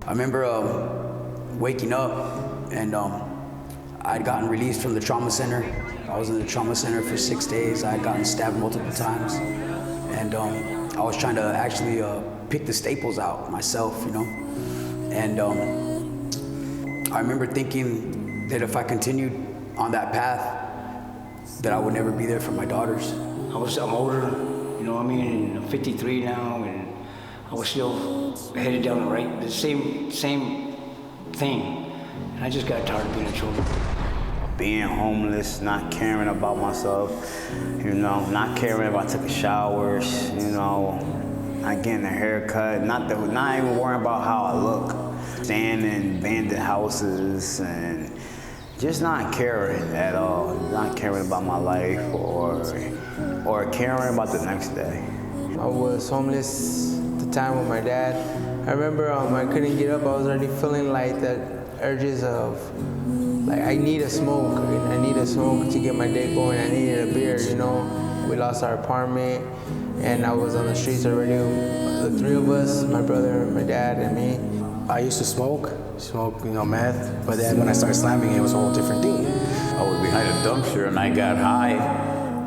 I remember waking up and I'd gotten released from the trauma center. I was in the trauma center for 6 days. I had gotten stabbed multiple times. And I was trying to actually pick the staples out myself, you know? And I remember thinking that if I continued on that path, that I would never be there for my daughters. I'm older, you know what I mean? And I'm 53 now, and I was still headed down the same thing. And I just got tired of being a children. Being homeless, not caring about myself, you know, not caring if I took a shower, you know, not getting a haircut, not even worrying about how I look, staying in abandoned houses and just not caring at all, not caring about my life or caring about the next day. I was homeless at the time with my dad. I remember I couldn't get up. I was already feeling like that urges of, like, I need a smoke. I need a smoke to get my day going. I needed a beer, you know. We lost our apartment, and I was on the streets already. The three of us, my brother, my dad, and me. I used to smoke, you know, meth. But then when I started slamming, it was a whole different thing. I was behind a dumpster and I got high.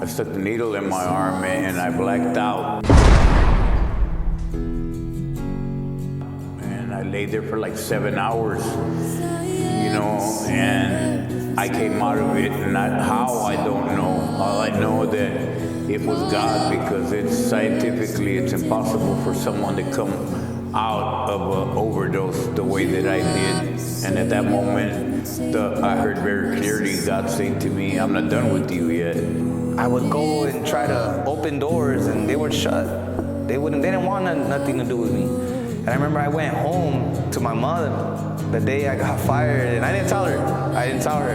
I stuck the needle in my arm and I blacked out. And I laid there for like 7 hours, you know, and I came out of it, and how, I don't know. All I know that it was God, because scientifically it's impossible for someone to come out of an overdose the way that I did. And at that moment, I heard very clearly God saying to me, I'm not done with you yet. I would go and try to open doors and they were shut. They didn't want nothing to do with me. And I remember I went home to my mother the day I got fired, and I didn't tell her.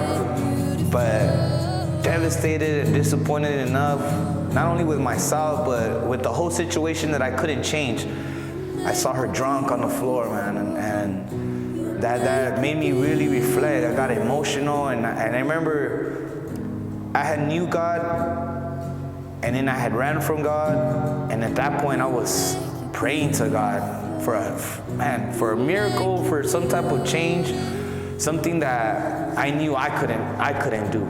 But devastated and disappointed enough, not only with myself, but with the whole situation that I couldn't change. I saw her drunk on the floor, man, and that made me really reflect. I got emotional, and I remember I had knew God, and then I had ran from God, and at that point I was praying to God for a miracle, for some type of change, something that I knew I couldn't do.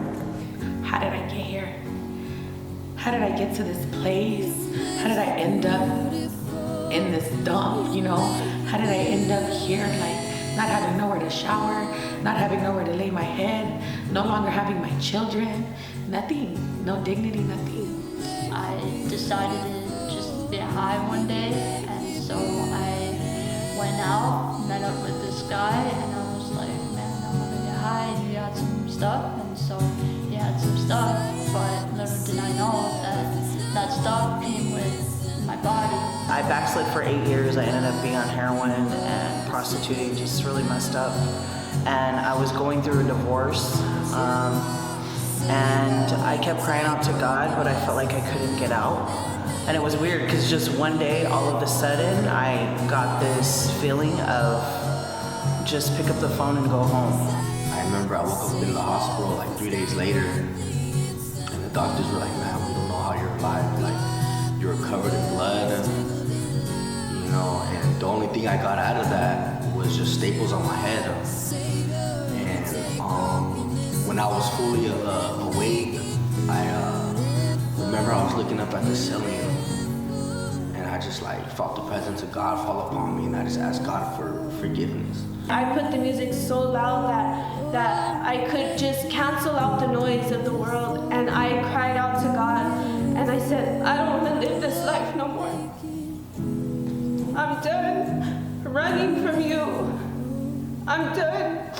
How did I get here? How did I get to this place? How did I end up in this dump, you know? How did I end up here, like, not having nowhere to shower, not having nowhere to lay my head, no longer having my children, nothing, no dignity, nothing. I decided to just get high one day, and so I went out, met up with this guy, and I was like, man, I want to get high, and he had some stuff, and so he had some stuff, but little did I know that stuff came with my body. I backslid for 8 years. I ended up being on heroin and prostituting, just really messed up. And I was going through a divorce, and I kept crying out to God, but I felt like I couldn't get out. And it was weird, because just one day, all of a sudden, I got this feeling of just pick up the phone and go home. I remember I woke up in the hospital like 3 days later, and the doctors were like, man, we don't know how you're alive. Like, you were covered in blood, and, you know, and the only thing I got out of that was just staples on my head. And when I was fully awake, I remember I was looking up at the ceiling, and I just like felt the presence of God fall upon me, and I just asked God for forgiveness. I put the music so loud that I could just cancel out the noise of the world, and I cried out to God, and I said, I don't want to live this life no more. I'm done running from you. I'm done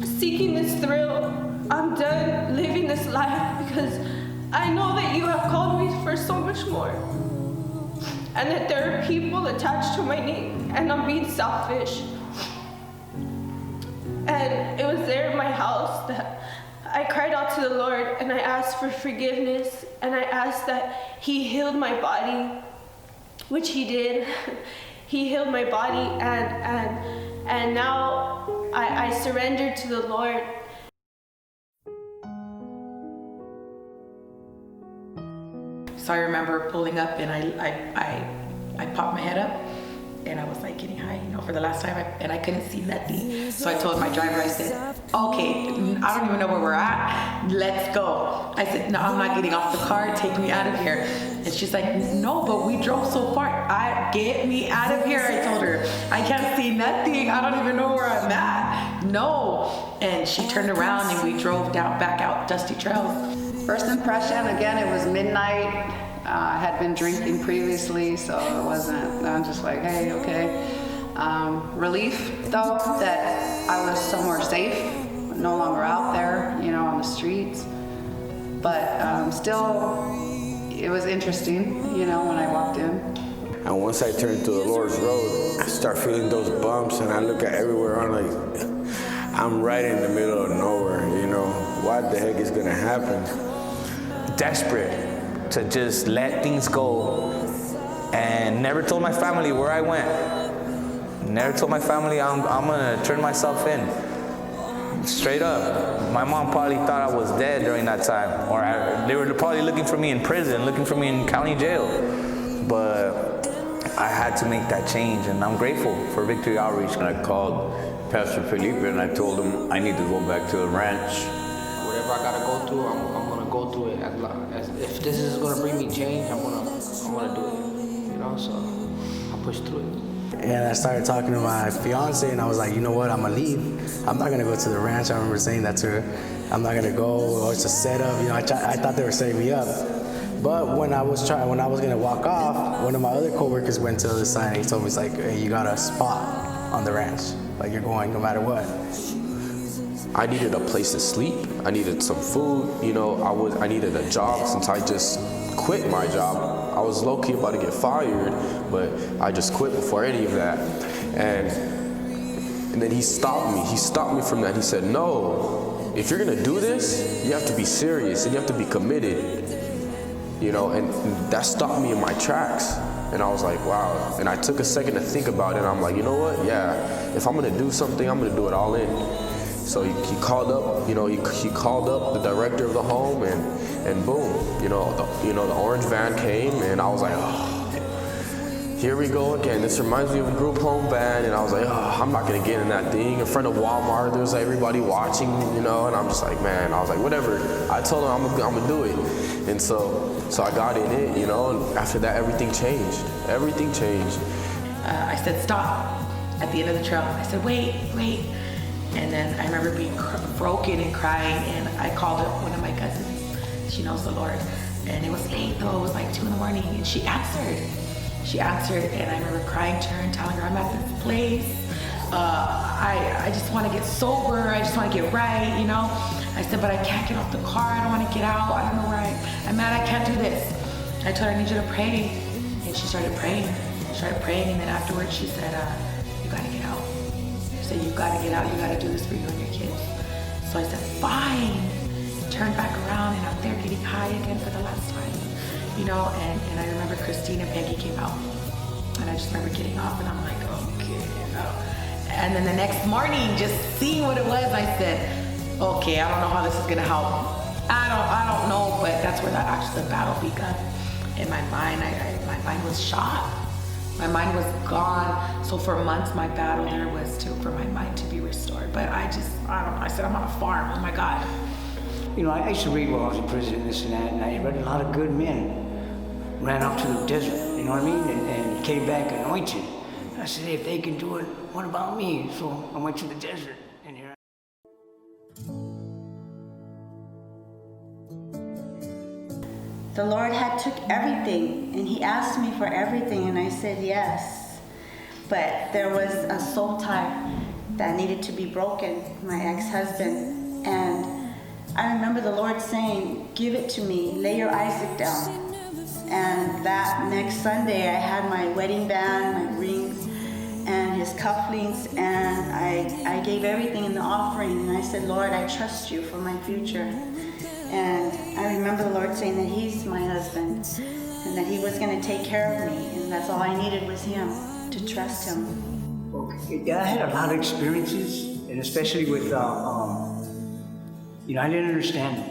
seeking this thrill. I'm done living this life because I know that you have called me for so much more, and that there are people attached to my name, and I'm being selfish. And it was there in my house that I cried out to the Lord, and I asked for forgiveness, and I asked that He healed my body, which He did. He healed my body, and now I surrendered to the Lord. So I remember pulling up, and I popped my head up, and I was like getting high, for the last time, and I couldn't see nothing. So I told my driver, I said, okay, I don't even know where we're at. Let's go. I said, no, I'm not getting off the car. Take me out of here. And she's like, no, but we drove so far. Get me out of here. I told her, I can't see nothing. I don't even know where I'm at. No. And she turned around, and we drove back out dusty trails. First impression, again, it was midnight. I had been drinking previously, so I'm just like, hey, okay. Relief, though, that I was somewhere safe, no longer out there, on the streets. But still, it was interesting, when I walked in. And once I turned to the Lord's road, I start feeling those bumps, and I look at everywhere, I'm like, I'm right in the middle of nowhere, What the heck is gonna happen? Desperate to just let things go, and never told my family where I went. Never told my family I'm gonna turn myself in. Straight up. My mom probably thought I was dead during that time, or they were probably looking for me in prison, looking for me in county jail. But I had to make that change, and I'm grateful for Victory Outreach. And I called Pastor Felipe, and I told him I need to go back to the ranch. Whatever I gotta go through, I'm gonna go through it. As if this is gonna bring me change, I'm gonna do it. So I'll push through it. And I started talking to my fiance, and I was like, you know what, I'm gonna leave. I'm not gonna go to the ranch. I remember saying that to her. I'm not gonna go. Oh, it's a setup. I thought they were setting me up. But when I was gonna walk off, one of my other coworkers went to the other side, and he told me, he's like, hey, you got a spot on the ranch. Like, you're going no matter what. I needed a place to sleep. I needed some food. I needed a job since I just quit my job. I was low-key about to get fired, but I just quit before any of that. And then he stopped me. He stopped me from that. He said, no, if you're gonna do this, you have to be serious and you have to be committed. And that stopped me in my tracks. And I was like, wow. And I took a second to think about it. And I'm like, you know what? Yeah, if I'm gonna do something, I'm gonna do it all in. So he called up, he called up the director of the home, and boom, the orange van came, and I was like, oh, here we go again. This reminds me of a group home van, and I was like, oh, I'm not gonna get in that thing in front of Walmart. There's everybody watching, and I'm just like, man. I was like, whatever. I told him I'm gonna do it, and so I got in it, and after that, everything changed. Everything changed. I said, stop at the end of the trail. I said, wait. And then I remember being broken and crying, and I called up one of my cousins. She knows the Lord. And it was late though, it was like 2 a.m, and she answered. And I remember crying to her and telling her, I'm at this place. I just want to get sober. I just want to get right, I said, but I can't get off the car. I don't want to get out. I don't know where I'm at. I can't do this. I told her, I need you to pray. And she started praying. And then afterwards she said, you got to get out. She said, you got to get out. You got to do this for you and your kids. So I said, fine. Turned back around, and I'm there getting high again for the last time. And I remember Christine and Peggy came out. And I just remember getting off, and I'm like, okay, And then the next morning, just seeing what it was, I said, okay, I don't know how this is gonna help. I don't know, but that's where the battle began. In my mind, my mind was shot. My mind was gone. So for months, my battle there was for my mind to be restored. But I don't know. I said, I'm on a farm. Oh my God. I used to read while I was in prison, this and that, and I read a lot of good men ran off to the desert You know what I mean? And he came back anointed. I said, hey, if they can do it, what about me? So I went to the desert, and here The Lord had took everything, and he asked me for everything, and I said yes. But there was a soul tie that needed to be broken, my ex-husband. And I remember the Lord saying, give it to me, lay your Isaac down. And that next Sunday, I had my wedding band, my rings, and his cufflinks, and I gave everything in the offering. And I said, Lord, I trust you for my future. And I remember the Lord saying that he's my husband and that he was going to take care of me. And that's all I needed was him, to trust him. Okay. Yeah, I had a lot of experiences, and especially with, you know, I didn't understand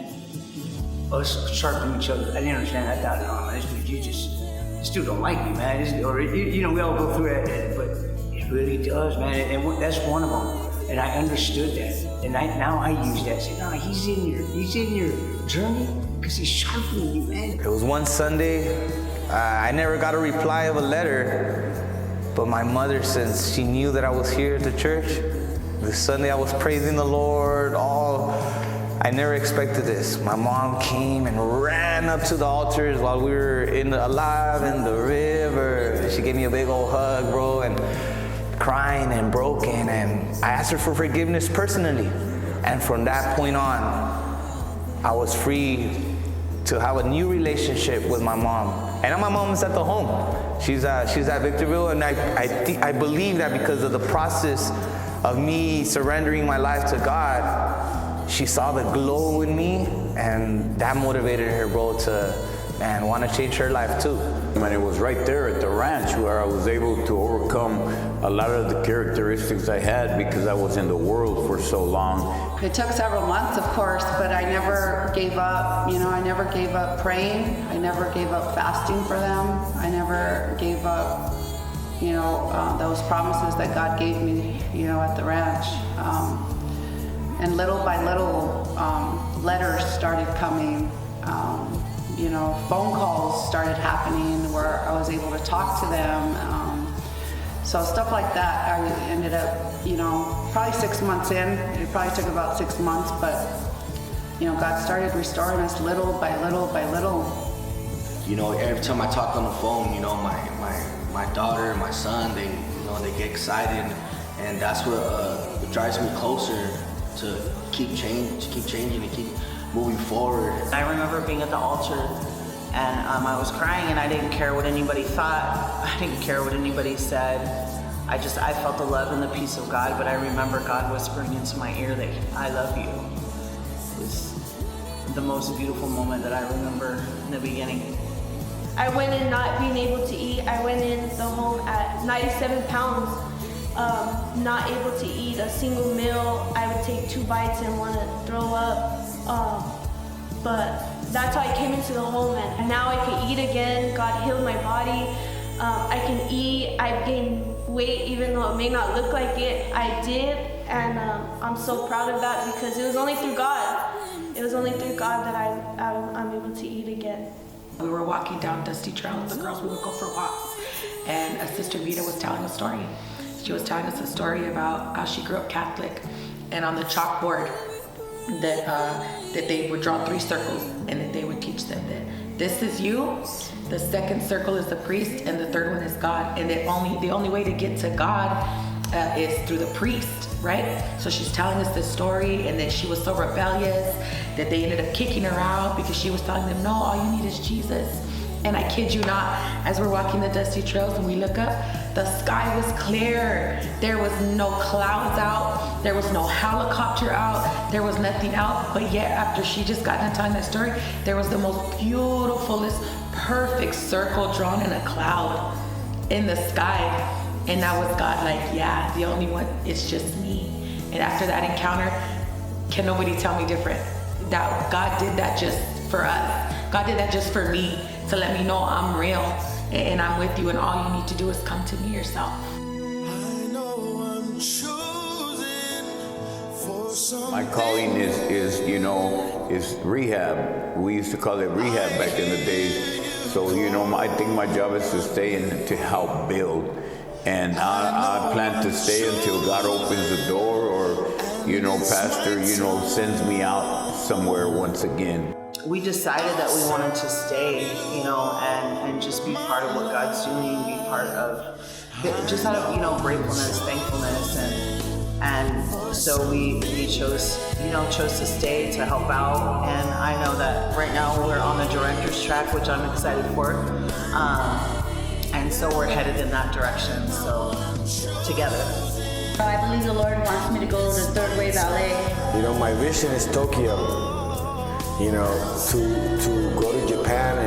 us sharpening each other. I didn't understand. I thought, oh, this dude don't like me, man. Or, you know, we all go through that, but it really does, man. And that's one of them. And I understood that. And now I use that. I say, no, he's in your journey because he's sharpening you, man. It was one Sunday. I never got a reply of a letter, but my mother, since she knew that I was here at the church, this Sunday I was praising the Lord. I never expected this. My mom came and ran up to the altars while we were alive in the river. She gave me a big old hug, bro, and crying and broken, and I asked her for forgiveness personally. And from that point on, I was free to have a new relationship with my mom. And now my mom is at the home. She's at Victorville, and I believe that because of the process of me surrendering my life to God, she saw the glow in me, and that motivated her, bro, to want to change her life too. And it was right there at the ranch where I was able to overcome a lot of the characteristics I had because I was in the world for so long. It took several months, of course, but I never gave up. You know, I never gave up praying. I never gave up fasting for them. I never gave up, you know, those promises that God gave me, you know, at the ranch. And little by little, letters started coming. You know, phone calls started happening where I was able to talk to them. So stuff like that, I ended up, you know, probably 6 months in. It probably took about 6 months, but, you know, God started restoring us little by little by little. You know, every time I talk on the phone, you know, my daughter and my son, they get excited, and that's what drives me closer to keep changing and keep moving forward. I remember being at the altar, and I was crying, and I didn't care what anybody thought. I didn't care what anybody said. I felt the love and the peace of God, but I remember God whispering into my ear that I love you. It was the most beautiful moment that I remember in the beginning. I went in not being able to eat. I went in the home at 97 pounds, not able to eat a single meal. I would take 2 bites and want to throw up. But that's how I came into the home, and now I can eat again. God healed my body. I can eat. I've gained weight, even though it may not look like it. I did, and I'm so proud of that because it was only through God. It was only through God that I'm able to eat again. We were walking down dusty trails. The girls, we would go for walks, and Sister Vita was telling a story. She was telling us a story about how she grew up Catholic, and on the chalkboard, that they would draw 3 circles, and that they would teach them that this is you, the second circle is the priest, and the third one is God, and that the only way to get to God is through the priest, right? So she's telling us this story, and that she was so rebellious that they ended up kicking her out because she was telling them, no, all you need is Jesus. And I kid you not, as we're walking the dusty trails and we look up, the sky was clear. There was no clouds out. There was no helicopter out. There was nothing out. But yet, after she just got done telling that story, there was the most beautifulest, perfect circle drawn in a cloud in the sky. And that was God, like, yeah, the only one, it's just me. And after that encounter, can nobody tell me different? That God did that just for us. God did that just for me, to let me know I'm real and I'm with you, and all you need to do is come to me yourself. My calling is rehab. We used to call it rehab back in the days. So, you know, I think my job is to stay and to help build. And I plan to stay until God opens the door or, you know, Pastor, you know, sends me out somewhere once again. We decided that we wanted to stay, you know, and just be part of what God's doing, be part of, just out of, you know, gratefulness, thankfulness, and so we chose to stay, to help out. And I know that right now we're on the director's track, which I'm excited for. And so we're headed in that direction, so together. I believe the Lord wants me to go to Third Way Ballet. You know, my vision is Tokyo. You know, to go to Japan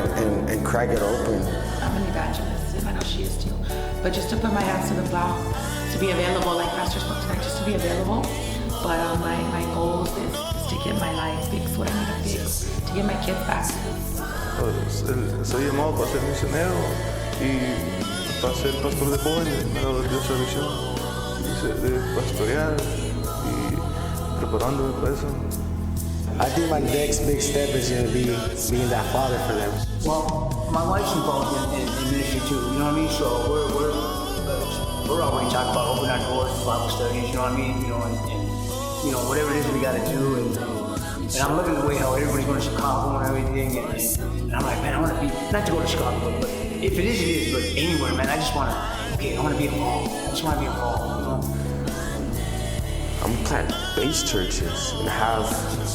and crack it open. I'm an evangelist, and I know she is too. But just to put my hands to the plow, to be available, like Pastor spoke tonight, just to be available. But my goals is to get my life fixed, what I need to fix, to get my kids back. Soy llamado para ser misionero y para ser pastor de jóvenes. Me ha dado Dios esa visión de pastorear y preparándome para eso. I think my next big step is going to be being that father for them. Well, my wife's involved in ministry too, you know what I mean? So we're already talking about opening our doors to Bible studies, you know what I mean? You know, and you know, whatever it is we got to do. And I'm looking at the way how everybody's going to Chicago and everything. And I'm like, man, I want to be, not to go to Chicago, but if it is, it is. But anywhere, man, I just want to, I want to be involved. I just want to be involved, you know? I'm planting base churches and have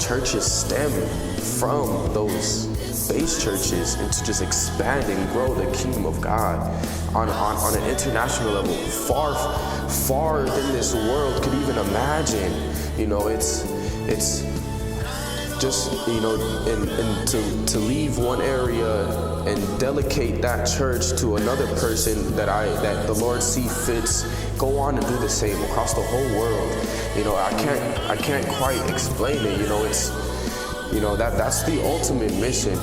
churches stem from those base churches and to just expand and grow the kingdom of God on an international level, far than this world could even imagine. You know, it's just, you know, and to leave one area and delegate that church to another person that the Lord see fits, go on and do the same across the whole world. You know, I can't quite explain it. You know, it's, you know, that's the ultimate mission.